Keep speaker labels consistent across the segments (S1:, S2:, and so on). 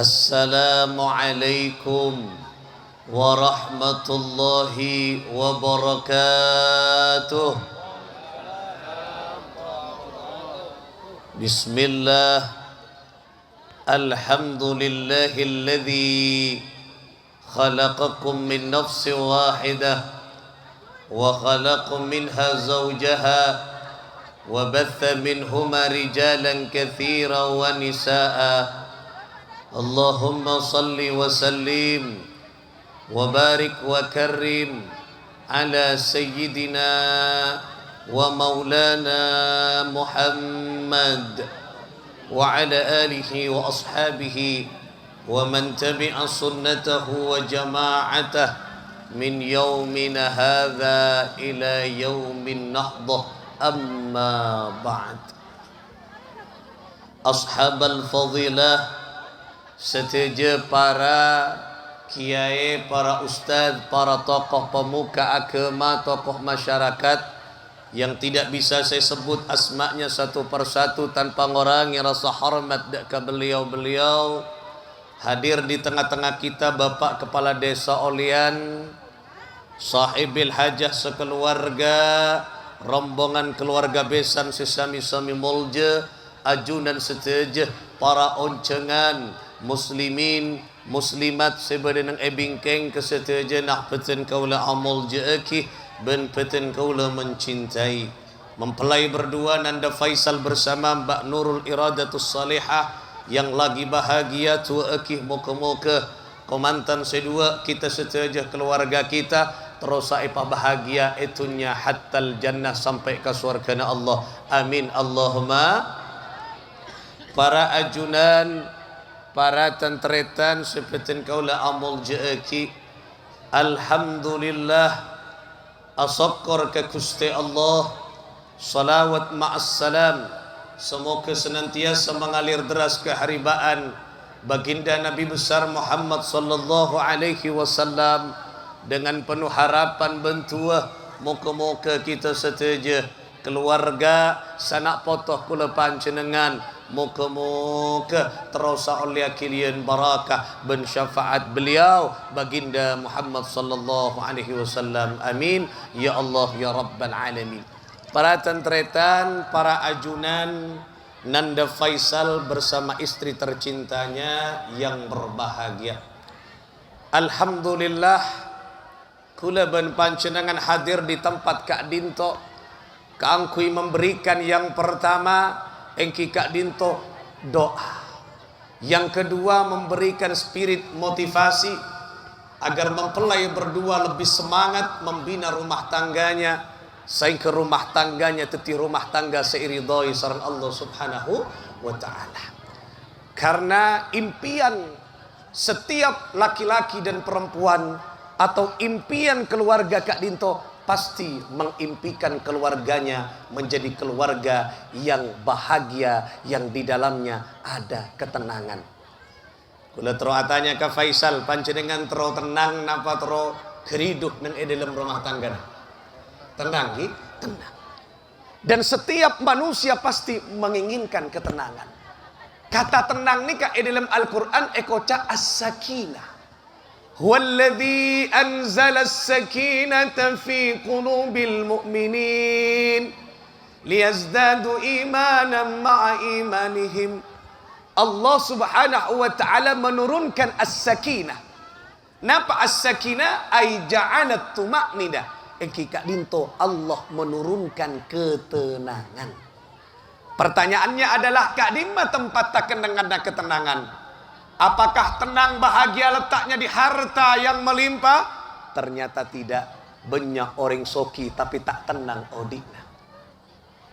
S1: السلام عليكم ورحمة الله وبركاته. بسم الله الحمد لله الذي خلقكم من نفس واحدة وخلق منها زوجها وبث منهما رجالا كثيرا ونساء. اللهم صل وسلم وبارك وكرم على سيدنا ومولانا محمد وعلى آله وأصحابه ومن تبع سنته وجماعته من يومنا هذا إلى يوم النهضة. أما بعد، أصحاب الفضيلة, setuju para kiai, para ustadz, para tokoh pemuka agama, tokoh masyarakat yang tidak bisa saya sebut asma'nya satu persatu tanpa ngurangi rasa hormat ke beliau-beliau. Hadir di tengah-tengah kita Bapak Kepala Desa Olian, sahibil hajah sekeluarga, rombongan keluarga besan sesami-sami mulja, ajunan setuju para oncengan muslimin muslimat sebadan ebingkeng kesetuju nak peten kaula amal jeeki ben peten kaula mencintai mempelai berdua Nanda Faisal bersama Mbak Nurul Iradatus Salihah yang lagi bahagia tua ekih moga-moga komantan sedua kita setuju keluarga kita terus saipah bahagia itunya hattal jannah sampai ke surga Allah. Amin Allahumma. Para ajunan, para tentretan sepetin kaula amul jeeki, alhamdulillah, asyukur ke Gusti Allah, salawat ma'as salam, semoga senantiasa mengalir deras keharibaan baginda Nabi besar Muhammad sallallahu alaihi wasallam dengan penuh harapan bentua moga-moga kita setuju keluarga sanak potoh kula panjenengan moga-moga terus oleh kalian barakah ben syafaat beliau baginda Muhammad sallallahu alaihi wasallam. Amin ya Allah ya rabbal alamin. Para tentretan, para ajunan Nanda Faisal bersama istri tercintanya yang berbahagia, alhamdulillah kula ben panjenengan hadir di tempat Kak Dinto. Kaangkui memberikan yang pertama engki Kak Dinto doa, yang kedua memberikan spirit motivasi agar mempelai berdua lebih semangat membina rumah tangganya sehingga rumah tangganya teti rumah tangga seiridhoi sareng Allah subhanahu wa ta'ala. Karena impian setiap laki-laki dan perempuan atau impian keluarga Kak Dinto pasti mengimpikan keluarganya menjadi keluarga yang bahagia, yang di dalamnya ada ketenangan. Kula terus tanya ke Faisal, panjenengan terus tenang napa terus geriduh nang dalam rumah tangga? Tenang ki? Tenang. Dan setiap manusia pasti menginginkan ketenangan. Kata tenang ni ka dalam Al-Qur'an ekoca as-sakinah. Huwallazi anzala as-sakinata fi qulubil mu'minin liyazdadu imanan ma'a imanihim. Allah subhanahu wa ta'ala menurunkan as-sakinah. Napa as-sakinah? Ay ja'alat tuma'nidah. Kak Dinto, Allah menurunkan ketenangan. Pertanyaannya adalah Kak Dimma tempat tak dengan ketenangan. Apakah tenang bahagia letaknya di harta yang melimpah? Ternyata tidak. Banyak orang soki tapi tak tenang odina.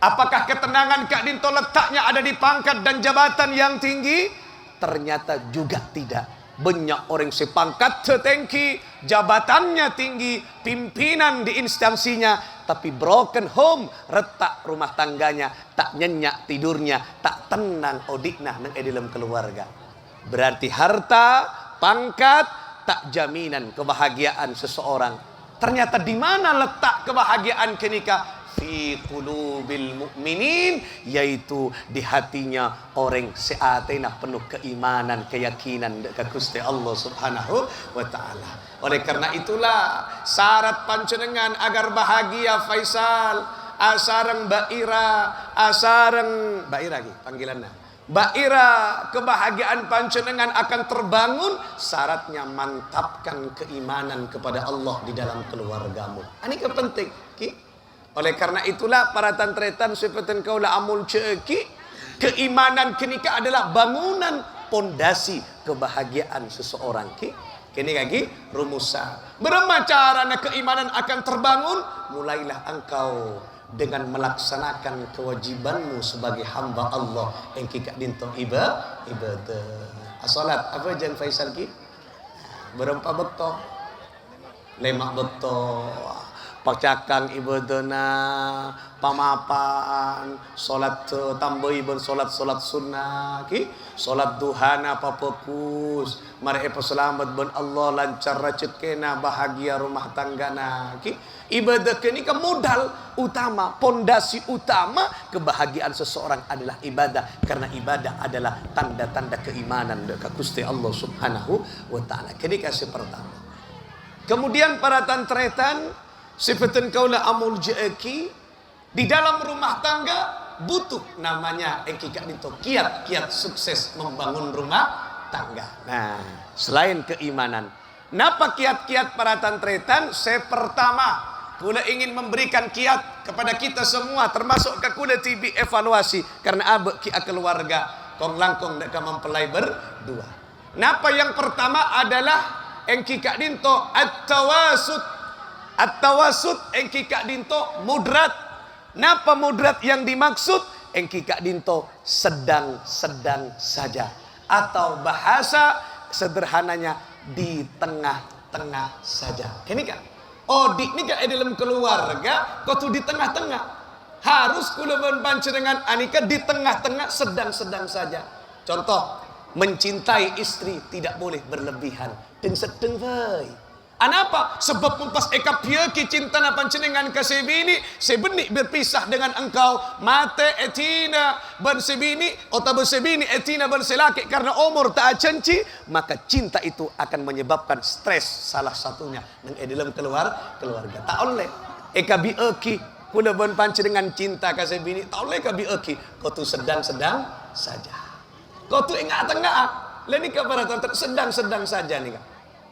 S1: Apakah ketenangan Kak Dinto letaknya ada di pangkat dan jabatan yang tinggi? Ternyata juga tidak. Banyak orang sepangkat tertinggi, jabatannya tinggi, pimpinan di instansinya, tapi broken home, retak rumah tangganya, tak nyenyak tidurnya, tak tenang odikna nang dalam keluarga. Berarti harta, pangkat tak jaminan kebahagiaan seseorang. Ternyata di mana letak kebahagiaan kenika? fi qulubil mu'minin, yaitu di hatinya orang seatena penuh keimanan, keyakinan ke Gusti Allah Subhanahu wa taala. Oleh karena itulah syarat panjenengan agar bahagia Faisal, asareng Mbak Ira, asareng Mbak Ira lagi panggilannya. Mbak Ira, kebahagiaan panjenengan akan terbangun syaratnya mantapkan keimanan kepada Allah di dalam keluargamu. Ini penting. Oleh karena itulah para tantretan seperti kaulah amul ceki, keimanan kenika adalah bangunan pondasi kebahagiaan seseorang. Kini lagi rumusan. Berapa caranya keimanan akan terbangun? Mulailah engkau dengan melaksanakan kewajibanmu sebagai hamba Allah yang kika dinto ibadah. Salat apa jan Faisal ki? Berempat beto, lemak beto, pacakang ibadana, pamapan, solat tambahi bersolat sunnah ki, solat duhana papokus, mari selamat ben Allah lancar rezekina bahagia rumah tanggana ki. Ibadah ini ke modal utama, pondasi utama kebahagiaan seseorang adalah ibadah, karena ibadah adalah tanda-tanda keimanan dekat Gusti Allah Subhanahu wa taala. Kini kasih pertama. Kemudian para tantretan sifatun kaula amul jaeki di dalam rumah tangga butuh namanya ekika itu kiat sukses membangun rumah tangga. Nah, selain keimanan, napa kiat-kiat para tantretan? Saya pertama kula ingin memberikan kiat kepada kita semua, termasuk ke kula TV evaluasi karena abek kia keluarga kong langkong deka mempelai berdua. Napa yang pertama adalah engki kak dinto at-tawasud engki kak dinto mudrat. Napa mudrat yang dimaksud? Engki kak dinto sedang-sedang saja, atau bahasa sederhananya di tengah-tengah saja. Kini kan odik ni kan dalam keluarga kau tu di tengah-tengah. Harus kula panjenengan anika di tengah-tengah, sedang-sedang saja. Contoh, mencintai istri tidak boleh berlebihan. Dan sedang baik. Anapa? Sebab mempas eka pieki cinta na panjenengan ke sebini, sebeni berpisah dengan engkau, mate etina ban sebini, atau bersebini etina ban selaki karena umur tak cenci, maka cinta itu akan menyebabkan stres salah satunya nang dalam keluarga. Tak oleh eka bieki kuda ban panjenengan cinta ke sebini, tak oleh eka bieki kau tu sedang-sedang saja. Kau tu ingat tengah, leni kebaratan sedang-sedang saja nih.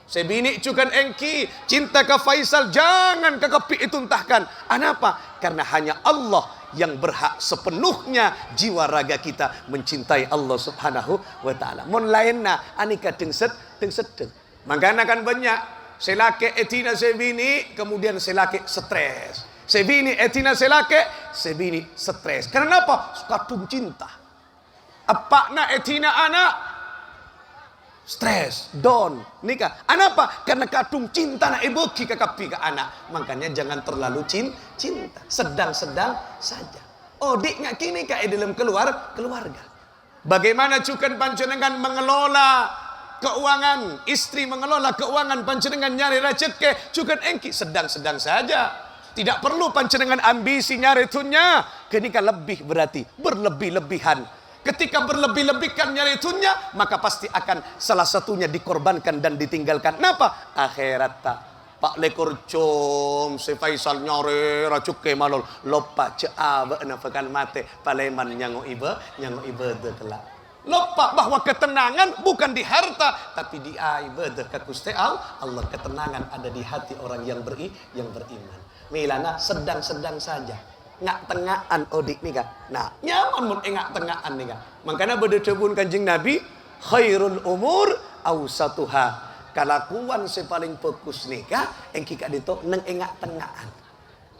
S1: Sebini cukan engki cinta ke Faisal jangan ke kepi itu entahkan. Anapa? Karena hanya Allah yang berhak sepenuhnya jiwa raga kita mencintai Allah Subhanahu wa taala. Mun lainna anika deng sedeng. Makanya kan banyak selake etina sebini kemudian selake stres. Sebini etina selake, sebini stres. Karena apa? Kadung cinta. Apakna etina anak stres, down, nikah. Anapa? Karena kadung cinta na ibuki ke kapi ke anak. Makanya jangan terlalu cinta. Sedang-sedang saja. Odik ngak kini ka dalam keluarga. Bagaimana cukan panjenengan mengelola keuangan, istri mengelola keuangan panjenengan nyari rezeki, cukan engki sedang-sedang saja. Tidak perlu panjenengan ambisi nyari tunya. Kenika lebih berarti berlebih-lebihan. Ketika berlebih-lebihkan nyari itunya, maka pasti akan salah satunya dikorbankan dan ditinggalkan. Kenapa? Akhirat tak. Pak lekor com, si Faisal nyari racuk ke malol. Lopa ceaba nafakan mate. Paleman nyango iba kelak. Lupa bahwa ketenangan bukan di harta, tapi di ibadah ke Gusti Allah. Ketenangan ada di hati orang yang beriman. Milana sedang-sedang saja. Ngak tengahan odik nih kan. Nah, nyaman mun ngak tengahan nih kan. Makanya berdecebun Kanjeng Nabi, khairul umur awsatuha. Kalakuan sepaling fokus nih kan, engki kak dito neng ngak tengahan.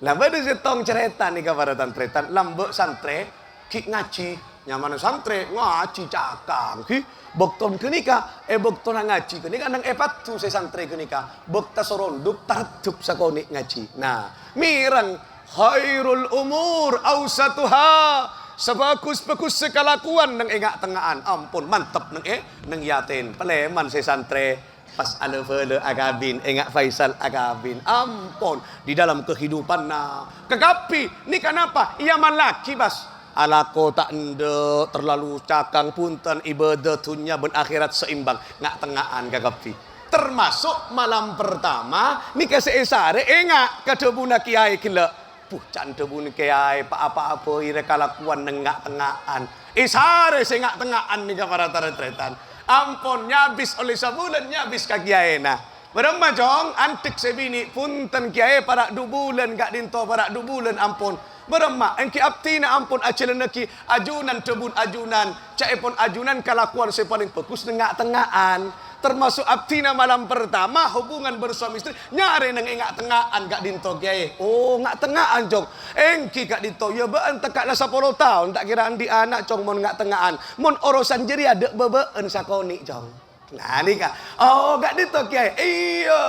S1: Lah bade setong cerita nih para tantretan, lambe santre ki ngaji, nyaman santre ngaji cakang ki. Bokton kenika, bokton ngaji kenika nang patu se santre kenika. Bokta soronduk tartup sakoni ngaji. Nah, mirang khairul umur awsatuha. Sebagus-bagus sekalakuan nang engak tengahan. Ampun mantep nang yatin. Peleman se santre Pas ale-fele akabin, enggak Faisal akabin. Ampun, di dalam kehidupan nah. Kekapi, ni kenapa? Ia malaki bas. Alako tak ende terlalu cakang punten ibadah dunia ben akhirat seimbang. Ngak tengahan kekapi. Termasuk malam pertama, ni keseesare enggak kadebuna kiai kila. Pucan debun kiai apa-apa ire kalakuan nengak tengahan. Isare sengak tengahan ni para retretan. Ampun nyabis oleh sabulan nyabis ka kiai na. Berema jong antik sebini punten kiai para 2 bulan gak dinto para 2 bulan ampun. Berema engki aptina ampun aceleneki ajunan tebun ajunan caepon ajunan kalakuan saya paling fokus nengak tengahan. Termasuk aptina malam pertama hubungan bersuami istri nyare nang engak tengahan gak dinto kiai. Oh ngak tengahan jong. Engki gak dinto ya beun tekaklah 10 tahun tak kira andi anak jong mon ngak tengahan. Mon urusan jeri ada bebeun sakoni jong. Nah ni kak. Oh gak dinto kiai. Iya.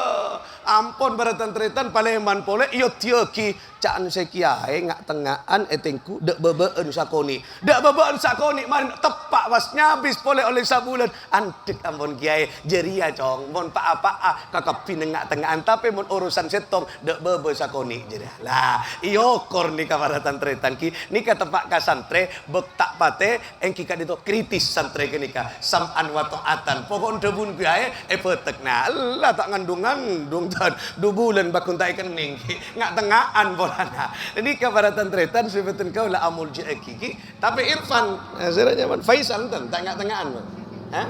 S1: Ampun baratantretan Paleman pole iyo tieki caan se kiai ngak tengahan etengku dek bebeun sakoni. Dek bebeun sakoni man tepak was nyabis pole oleh sabulan. Antik ampun kiai jeria cong. Mon apa kakak pineng ngak tengahan tapi mon urusan setong dek bebe sakoni jeria. Lah iyo kor ni kabaratantretan ki nika tepak ka santre bek tak pate engki kak dito kritis santre ke nika sam'an wa ta'atan. Pokok debun kiai petek nah lah tak ngandung 2 bulan bakun tak kening ngak tengahan bolana. Ini kabaratan tretan sebetulnya kau lah amul jeki tapi Irfan seranya man Faisal tak ngak tengahan. Hah?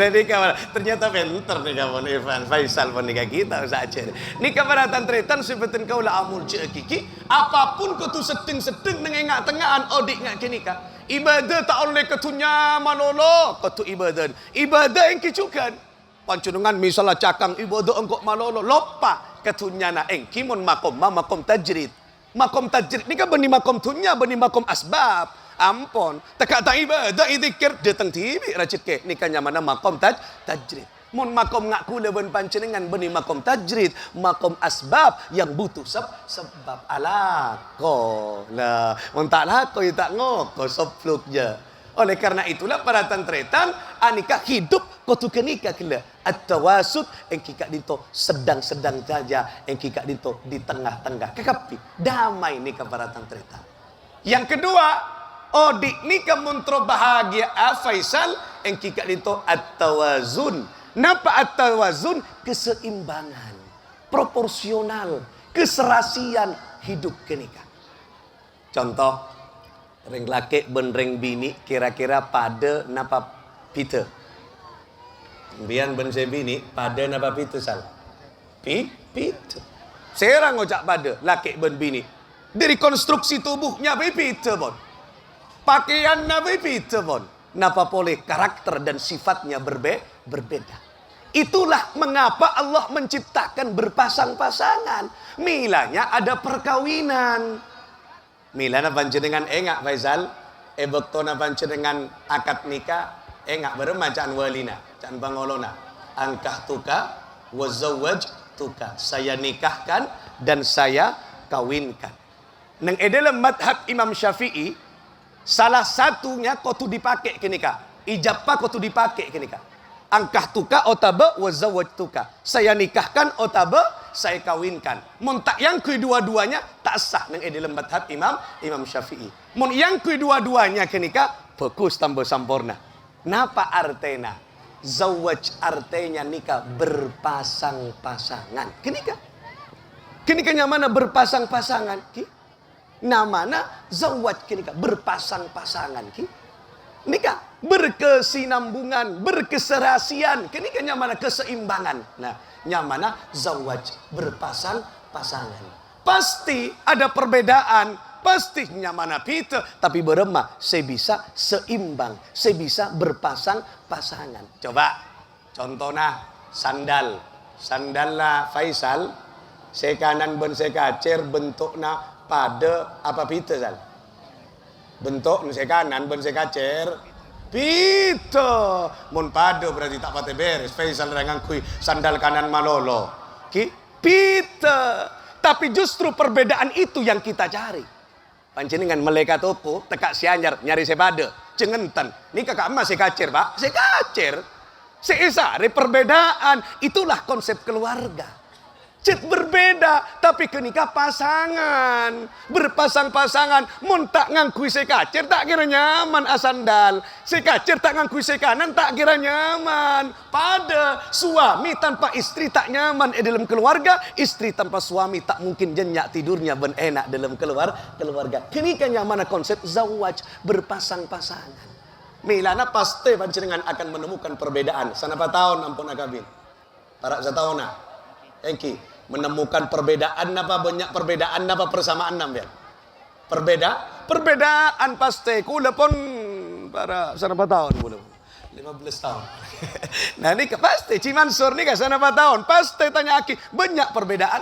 S1: Ini kabar ternyata pinter nih kawan Irfan Faisal pun nikah kita saja. Ini kabaratan tretan sebetulnya kau lah amul jeki apapun kau tu sedeng ngak tengahan odik ngak kenika. Ibadah tak oleh ketunya malolo ketu ibadah yang kicukan. Pancunungan misalnya cakang ibadah engkau malolo lopa ketunyana engki mon makom tajrid. Makom tajrid ni kan beni makom tunya beni makom asbab. Ampun, tekak tak ibadah idzikir datang tibi racit ke ni kan mana makom tajrid. Mon makom ngak kula ben pancenengan beni makom tajrid, makom asbab yang butuh sebab alako. Lah, mon tak lako tak ngoko sopluk je. Oleh karena itulah para tantretan anika hidup kotu kenika kila at-tawasud engki kak dito sedang-sedang saja engki kak dito di tengah-tengah kekapi damai nika para tantretan. Yang kedua odik nika muntro bahagia Faisal engki kak dito at-tawazun. Napa at-tawazun? Keseimbangan, proporsional, keserasian hidup kenika. Contoh reng laki ben reng bini kira-kira pada napa pita. Bian ben se bini pada napa pita sal. Pita. Serang ngocak pada laki ben bini. Dari konstruksi tubuhnya pita bon. Pakaiannya pita bon. Napa boleh karakter dan sifatnya berbeda. Itulah mengapa Allah menciptakan berpasang-pasangan. Milanya ada perkawinan. Milana panjenengan engak Faisal, bektona panjenengan akad nikah engak beremacaan walina, can bangolona. Angkah tuka, wazawaj tuka. Saya nikahkan dan saya kawinkan. Neng dalam madhab Imam Syafi'i, salah satunya kotu dipakai ke nikah. Ijabah kotu dipakai ke nikah. Angkah tuka otaba wazawaj tuka. Saya nikahkan otaba saya kawinkan. Mun tak yang kedua-duanya tak sah nang dalam madhab Imam Syafi'i. Mun yang kedua-duanya kenika bagus tambah sampurna. Napa artena? Zawaj artenya nikah berpasang-pasangan. Kenika. Kenikanya mana berpasang-pasangan ki? Namana zawaj kenika berpasang-pasangan ki. Nikah berkesinambungan, berkeserasian. Kenikanya mana keseimbangan. Nah, nyamana zawaj berpasang-pasangan. Pasti ada perbedaan, pasti nyamana pita, tapi beremah saya bisa seimbang, saya bisa berpasang-pasangan. Coba contohnya sandal lah Faisal, saya kanan ben saya kacer bentuknya pada apa pita sal. Bentuk saya kanan ben saya kacer pita mon pado berarti tak pate beres Faisal dengan kui sandal kanan malolo ki pita. Tapi justru perbedaan itu yang kita cari. Panjenengan malaikat opo tekak sianyar nyari sepade cengentan ni kakak emas saya kacer pak saya kacer Seisare perbedaan, itulah konsep keluarga. Cet berbeda, tapi kenikah pasangan. Berpasang-pasangan, mun tak ngangkui sekacir, tak kira nyaman asandal. Sekacir tak ngangkui sekanan, tak kira nyaman. Pada suami tanpa istri tak nyaman dalam keluarga. Istri tanpa suami tak mungkin jenyak tidurnya ben enak dalam keluarga. Kenikah nyaman konsep zawaj, berpasang-pasangan. Milana pasti panjenengan akan menemukan perbedaan. Sanapa tahun ampun akabin. Para setahun Engki menemukan perbedaan apa banyak perbedaan apa persamaan ya. Perbedaan pasti. Kula pun para sanapa tahun kula. 15 tahun. Nah ini pasti Cimansur nih sanapa tahun. Pasti tanya aki banyak perbedaan.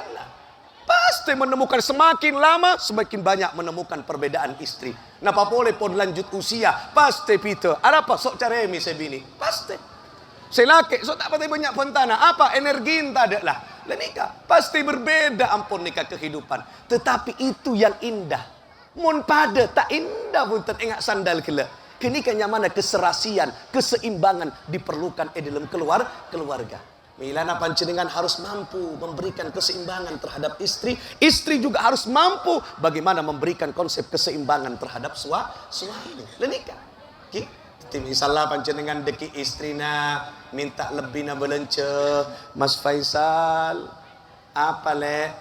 S1: Pasti menemukan semakin lama semakin banyak menemukan perbedaan istri. Napa boleh pun lanjut usia pasti pita. Ada apa sok caremi sebini pasti. Selake sok tak pati banyak pentana apa energi tak ada lah. Nikah pasti berbeda ampun nikah kehidupan. Tetapi itu yang indah. Mun pada tak indah pun teringat sandal kela. Kenikahnya mana keserasian, keseimbangan diperlukan dalam keluarga. Milana panjenengan harus mampu memberikan keseimbangan terhadap istri. Istri juga harus mampu bagaimana memberikan konsep keseimbangan terhadap suami. Lenika. Misalnya panjenengan deki istrina minta lebih na belence, Mas Faisal, apa le?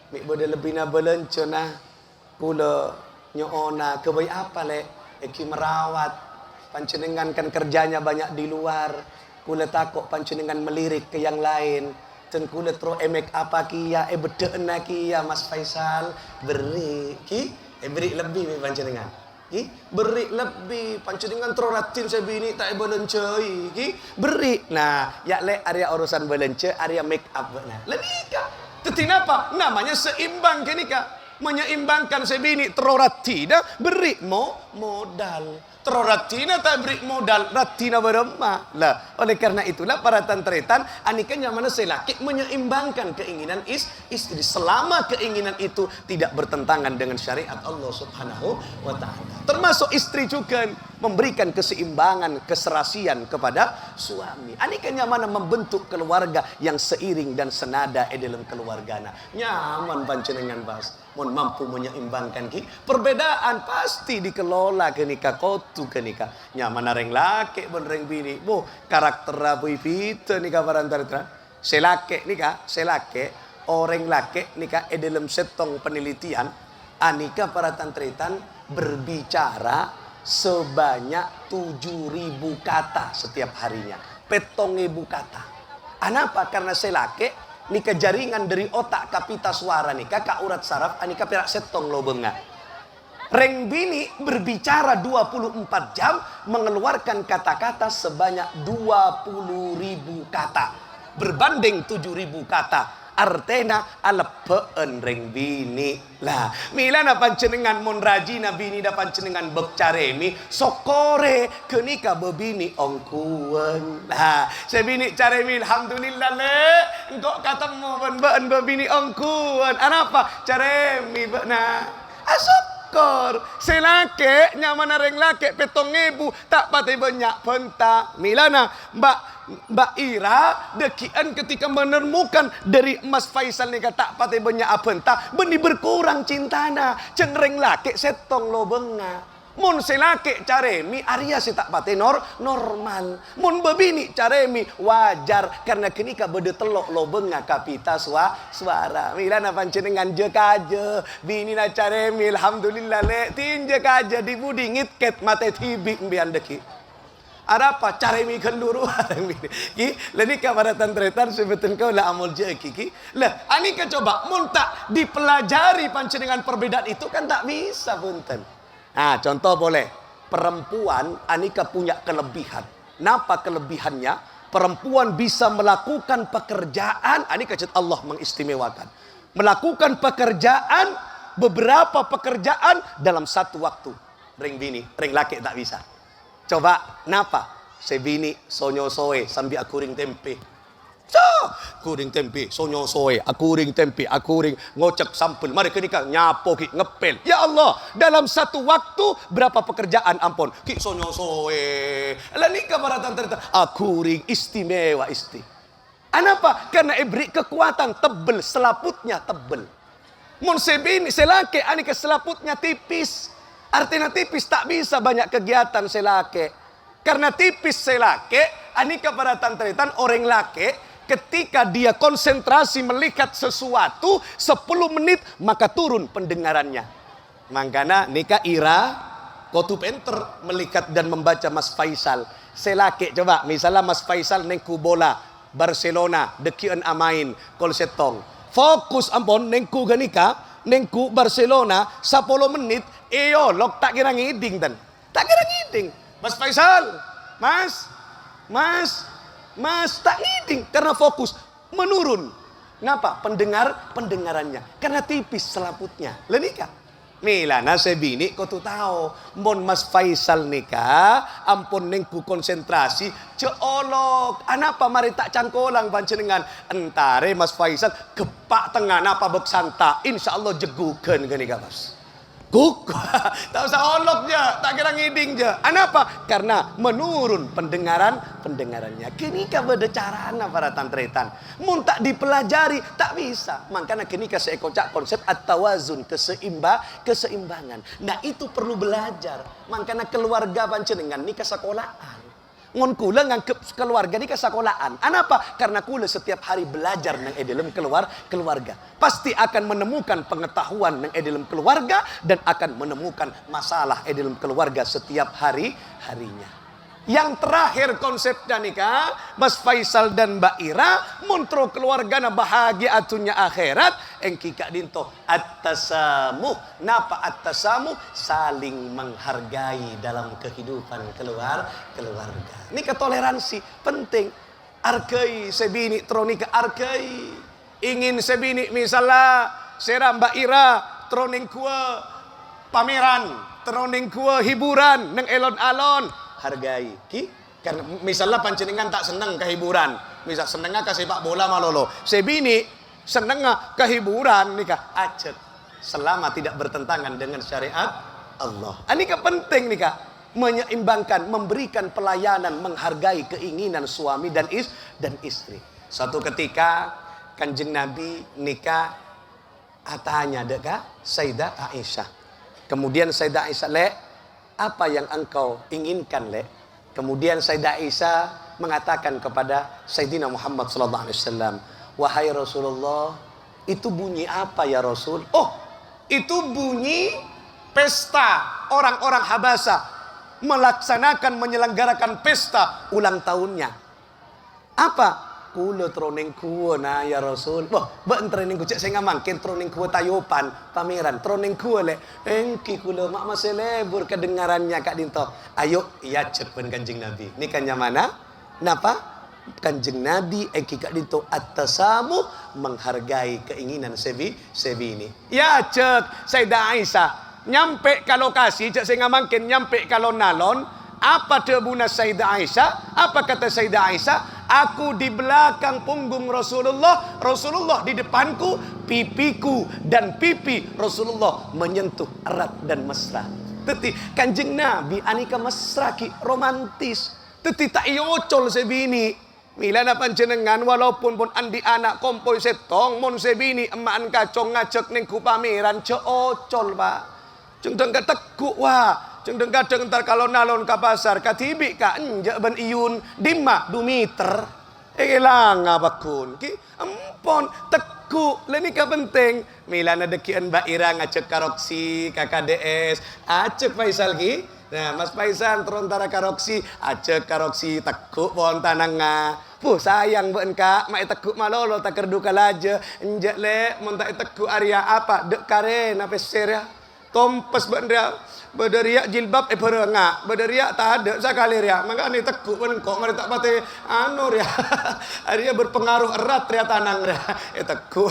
S1: Mik boleh lebih na belence nah. Kula nyoona kebai apa le? Eki merawat. Panjenengan kan kerjanya banyak di luar. Kula takut panjenengan melirik ke yang lain. Dan kula tro emek apa kia bedeen kia Mas Faisal beri beri lebih panjenengan. Beri lebih panjenengan tro ratin sebini tak belencei beri. Nah, ya le area urusan belence, area make up nah. Lenika. Tetinapa? Namanya seimbang kenika. Menyeimbangkan sebini troratina beri modal. Troratina tak beri modal, ratina beremah. Lah, oleh karena itulah para tantretan anikanya mana selaki menyeimbangkan keinginan istri selama keinginan itu tidak bertentangan dengan syariat Allah Subhanahu wa taala. Termasuk istri juga memberikan keseimbangan, keserasian kepada suami. Anikanya mana membentuk keluarga yang seiring dan senada dalam keluargana. Nyaman panjenengan bas. Mun mampu menyeimbangkan perbedaan pasti dikelola kenika kotu kenika nyaman reng laki ben reng bini boh karakter apa pita nika parantaritra selake nika selake orang laki nika dalam setong penelitian anika para tantritan berbicara sebanyak 7.000 kata setiap harinya 7.000 kata. Anapa? Karena selake nika jaringan dari otak kapita suara nika ka urat saraf anika perak setong lobenga. Reng bini berbicara 24 jam mengeluarkan kata-kata sebanyak 20.000 kata berbanding 7.000 kata. Artena alepeen reng bini lah milana panjenengan mun rajina bini da panjenengan bek caremi sokore kenika bebini ongkuan lah sebini caremi alhamdulillah le engkau ketemu ben bebini ongkuan anapa caremi bekna asokor selake nyaman reng lake 7.000 tak pati banyak penta milana Mbak Ira dekian ketika menemukan dari Mas Faisal ni kata pati banyak apenta beni berkurang cintana cengreng laki setong lo benga mun selake caremi Arya si tak pati normal mun bebini caremi wajar karena kenika bede telok lo benga kapita suara milana panjenengan je kaje bini na caremi alhamdulillah le tinje kaje di budi ngitket mate tibi mbian deki. Ada apa? Caremi kenduru. Lenika pada tantretan sebetulnya kau lah amul jeki. Lah, anika coba muntak dipelajari panjenengan perbedaan itu kan tak bisa punten. Nah, contoh boleh. Perempuan anika punya kelebihan. Napa kelebihannya? Perempuan bisa melakukan pekerjaan. Anika cet Allah mengistimewakan. Melakukan pekerjaan beberapa pekerjaan dalam satu waktu. Ring bini, ring laki tak bisa. Coba, napa? Sebini sonyo soe sambil akuring tempe. Kuring tempe, sonyo soe, akuring tempe, akuring ngocek sampel. Mari kenika nyapo ki ngepel. Ya Allah, dalam satu waktu berapa pekerjaan ampun. Ki sonyo soe. Lah nikah para tante, akuring istimewa isti. Kenapa? Karena beri kekuatan tebel, selaputnya tebel. Mun sebini selake anika selaputnya tipis. Artinya tipis tak bisa banyak kegiatan selake. Karena tipis selake anika para tantretan orang lake ketika dia konsentrasi melihat sesuatu 10 menit maka turun pendengarannya. Makanya nikah ira kotu penter melihat dan membaca Mas Faisal. Selake coba misalnya Mas Faisal nengku bola Barcelona dekian amain kol setong. Fokus ampun nengku ganika nengku Barcelona 10 menit iyo lok tak kira ngiding dan. Tak kira ngiding. Mas Faisal, Mas tak ngiding karena fokus menurun. Kenapa? Pendengarannya. Karena tipis selaputnya. Lenika. Milana sebini kau tu tahu. Mon Mas Faisal nikah, ampun nengku konsentrasi, ceolok. Anapa mari tak cangkolang pancenengan. Entare Mas Faisal kepak tengah napa bek santa. Insyaallah jegukeun genika Mas. Kuk, tak usah olok je, tak kira ngiding je. Kenapa? Karena menurun pendengarannya. Kenika beda carana para tantretan. Mun tak dipelajari, tak bisa. Makanya kenika saya kocak konsep at-tawazun, keseimbangan. Nah itu perlu belajar. Makanya keluarga panjenengan nikah sekolahan. Ngon kula ngangkep keluarga nikah sekolahan. Kenapa? Karena kula setiap hari belajar nang dalam keluarga. Pasti akan menemukan pengetahuan nang dalam keluarga dan akan menemukan masalah dalam keluarga setiap harinya. Yang terakhir konsepnya nikah, Mas Faisal dan Mbak Ira, montro keluargana bahagia atunya akhirat, engki kak dinto at-tasamuh. Napa at-tasamuh? Saling menghargai dalam kehidupan keluarga. Nikah toleransi penting. Arkai sebini tronika arkai. Ingin sebini misalnya sera Mbak Ira troning kue pameran, troning kue hiburan nang elon-alon. Hargai karena misalnya panjenengan tak seneng ke hiburan, misal senengnya ke sepak bola malolo, sebini senengnya ke hiburan nikah acet selama tidak bertentangan dengan syariat Allah. Ini penting nikah menyeimbangkan, memberikan pelayanan, menghargai keinginan suami dan istri. Suatu ketika Kanjeng Nabi nikah atanya deka Sayyidah Aisyah. Kemudian Sayyidah Aisyah apa yang engkau inginkan Kemudian Sayyidah Aisyah mengatakan kepada Sayyidina Muhammad sallallahu alaihi wasallam, wahai Rasulullah, itu bunyi apa ya Rasul? Oh, itu bunyi pesta orang-orang Habasa menyelenggarakan pesta ulang tahunnya. Apa? Kula troning kuwa na ya Rasul. Wah, ben troning ku cek saya ngamangkin troning kuwa tayopan pameran troning kuwa engki kula mak maselebur kedengarannya Kak Dinto. Ayo iya cek pen Kanjeng Nabi. Ini kan mana? Napa? Kanjeng Nabi engki Kak Dinto at-tasamuh, menghargai keinginan sebi ini. Ya cek Sayyidah Aisyah nyampe ke lokasi cek saya ngamangkin nyampe kalau nalon. Apa tebuna Sayyidah Aisyah? Apa kata Sayyidah Aisyah? Aku di belakang punggung Rasulullah, Rasulullah di depanku, pipiku dan pipi Rasulullah menyentuh erat dan mesra. Teti Kanjeng Nabi anika mesra ki romantis. Teti tak iocol sebini. Milana panjenengan walaupun pun andi anak kompoi setong mon sebini emaan kacong ngajak ning ku pameran ceocol Pak. Jeng dengka tekuk wah. Jeng kadang ntar kalau nalon ke pasar katibi ka enjak ben iyun dimma 2 meter. Ilang abakun ki ampun teku leni ka penting. Milana dekian Mbak Ira ngacek karoksi KKDS acek Faisal ki. Nah Mas Faisal terontara karoksi acek karoksi teku pon tananga. Puh sayang ben kak mak teku malolo tak kerduka laje enjak mon tak teku area apa dek karen apa seria kompes ben dia berderiak jilbab perenga berderiak tak ada sekali ria maka ni tekuk pun kok mari tak pati anu ria dia berpengaruh erat ria tanang ria tekuk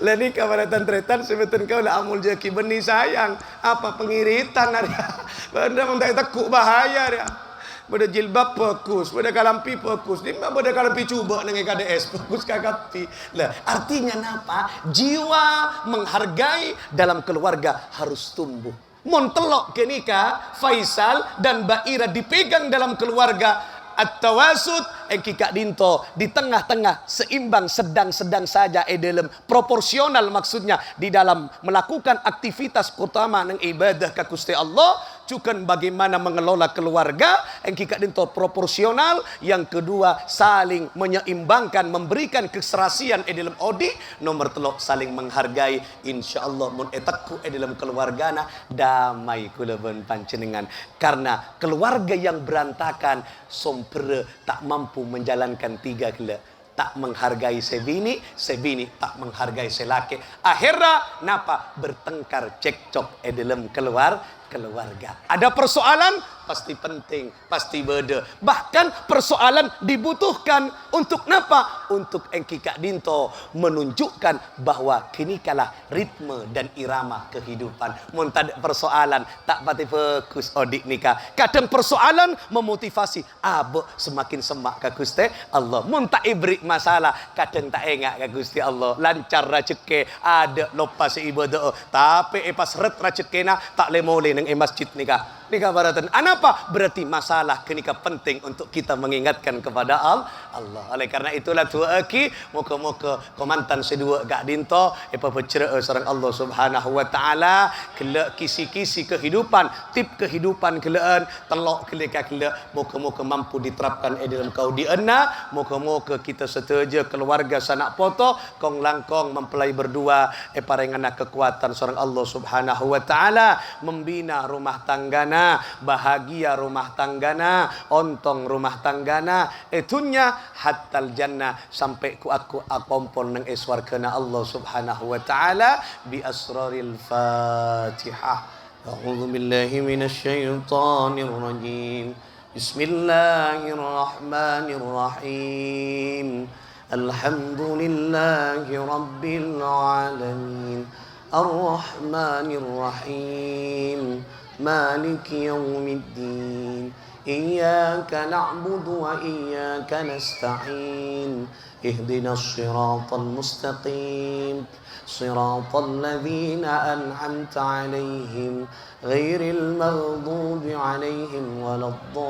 S1: leni kabar tantretan sebetulnya kau lah amul jeki beni sayang apa pengiritan ria benda mentai tekuk bahaya ria Bada jilbab fokus, bada kalampi fokus. Di mana bada kalampi cuba dengan KDS fokus kakapi. Lah, artinya napa? Jiwa menghargai dalam keluarga harus tumbuh. Montelok kenika Faisal dan Mbak Ira dipegang dalam keluarga. At-tawasud kika dinto di tengah-tengah seimbang sedang-sedang saja dalam proporsional maksudnya di dalam melakukan aktivitas utama nang ibadah ka Gusti Allah cukan bagaimana mengelola keluarga kika dinto proporsional yang kedua saling menyeimbangkan memberikan keserasian dalam odi nomor telok saling menghargai insyaallah mun etakku dalam keluargana damai kula ben panjenengan karena keluarga yang berantakan sompere tak mampu menjalankan tiga gila tak menghargai sebini tak menghargai selaki akhirnya napa bertengkar cekcok dalam keluarga ada persoalan pasti penting pasti beda bahkan persoalan dibutuhkan untuk napa untuk engkika dinto menunjukkan bahwa kini kalah ritme dan irama kehidupan mun tak persoalan tak pati fokus odik nikah kadang persoalan memotivasi abek semakin semak ka Gusti Allah mun tak ibrik masalah kadang tak engak ka Gusti Allah lancar rezeki ada lepas ibadah tapi pas ret rezekina tak lemole nang masjid nikah baratan. Apa? Berarti masalah kenika penting untuk kita mengingatkan kepada Allah. Oleh karena itulah tua aki muka-muka komantan sedua gak dinto apa bercerita sareng Allah Subhanahu wa taala kelak kisi-kisi kehidupan tip kehidupan kelaan telok kelak muka-muka mampu diterapkan dalam kau diena muka-muka kita setuju keluarga sanak poto kong langkong mempelai berdua parengana kekuatan sareng Allah Subhanahu wa taala membina rumah tanggana bahagia rumah tanggana ontong rumah tanggana etunya hattal jannah sampai ku aku akompon nang eswarkana Allah Subhanahu wa taala bi asraril Fatihah. A'udzu billahi minasy syaithanir rajim. Bismillahirrahmanirrahim. Alhamdulillahi rabbil alamin. Ar-Rahmanir Rahim. مالك يوم الدين إياك نعبد وإياك نستعين اهدنا الصراط المستقيم صراط الذين أنعمت عليهم غير المغضوب عليهم ولا الضالين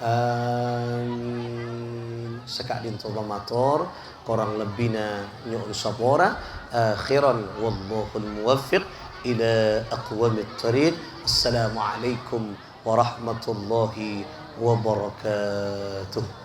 S1: آمين sekadin toba matur kurang lebihnya nyu'un sapora akhiran wallahul muwaffiq ila aqwamit thariq. Assalamualaikum warahmatullahi wabarakatuh.